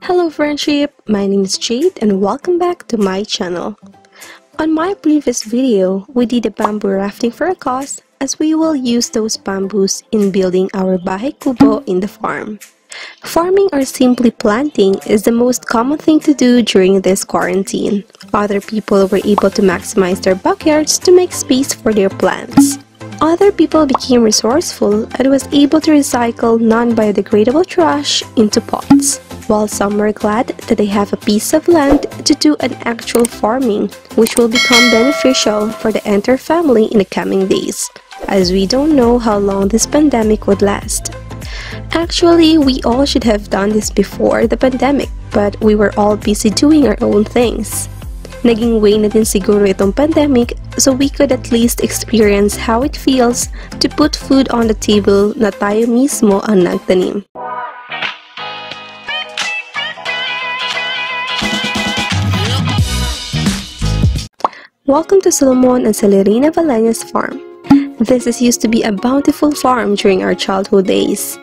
Hello friendship, my name is Jade and welcome back to my channel. On my previous video, we did a bamboo rafting for a cause as we will use those bamboos in building our bahay kubo in the farm. Farming or simply planting is the most common thing to do during this quarantine. Other people were able to maximize their backyards to make space for their plants. Other people became resourceful and was able to recycle non-biodegradable trash into pots, while some were glad that they have a piece of land to do an actual farming, which will become beneficial for the entire family in the coming days, as we don't know how long this pandemic would last. Actually, we all should have done this before the pandemic, but we were all busy doing our own things. Naging way na din siguro itong pandemic so we could at least experience how it feels to put food on the table na tayo mismo ang nagtanim. Welcome to Solomon and Celerina Valeña's farm. This is used to be a bountiful farm during our childhood days.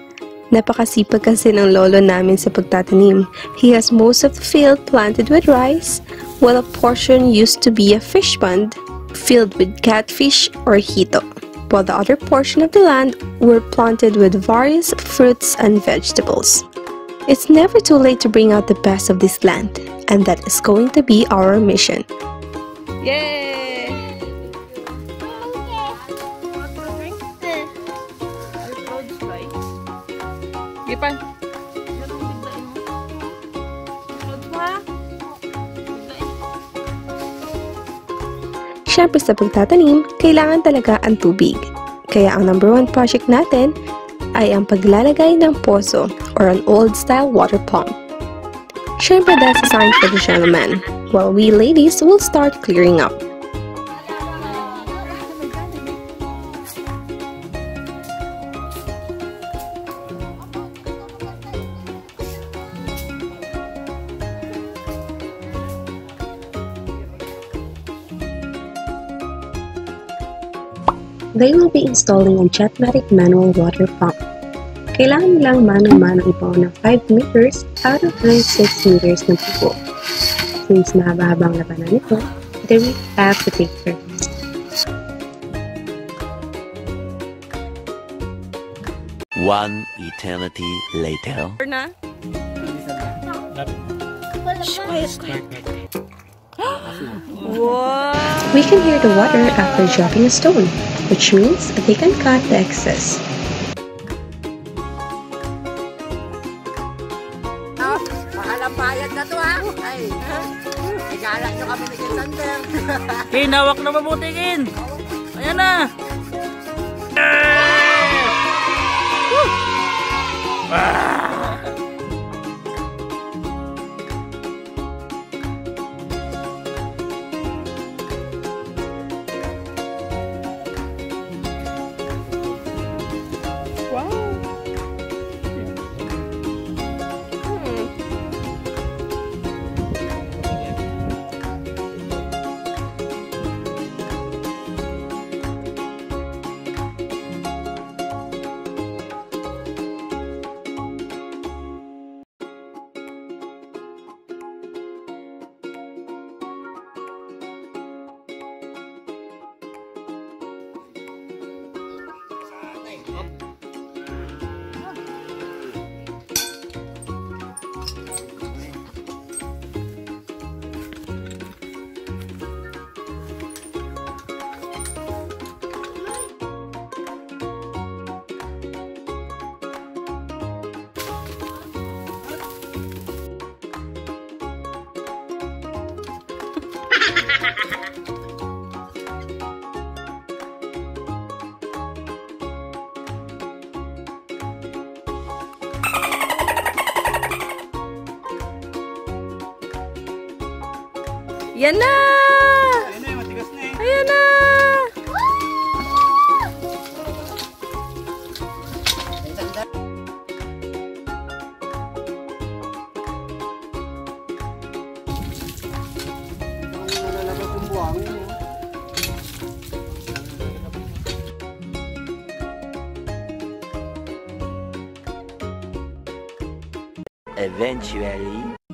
Napakasipag kasi ng lolo namin sa pagtatanim. He has most of the field planted with rice, while a portion used to be a fish pond filled with catfish or hito, while the other portion of the land were planted with various fruits and vegetables. It's never too late to bring out the best of this land, and that is going to be our mission. Yay! Gipan. Siyempre sa pagtatanim, kailangan talaga ang tubig. Kaya ang number 1 project natin ay ang paglalagay ng poso or an old-style water pump. Siyempre that's a sign for the gentleman, while we ladies will start clearing up. They will be installing a JETMATIC manual water pump. Kailangan nilang mano-mano ibaon ng 5 meters out of 6 meters ng tubo. Since mahaba-habang labanan nito, they will have to take turns. One eternity later. We can hear the water after dropping a stone, which means they can cut the excess. Bayad na to ha. Ay. Igala nyo kami ni Sander. Hinawak na mabuti, Kin. Ayan na. Yan na! Ayan na, matigas na eh. Ayan na! Eventually.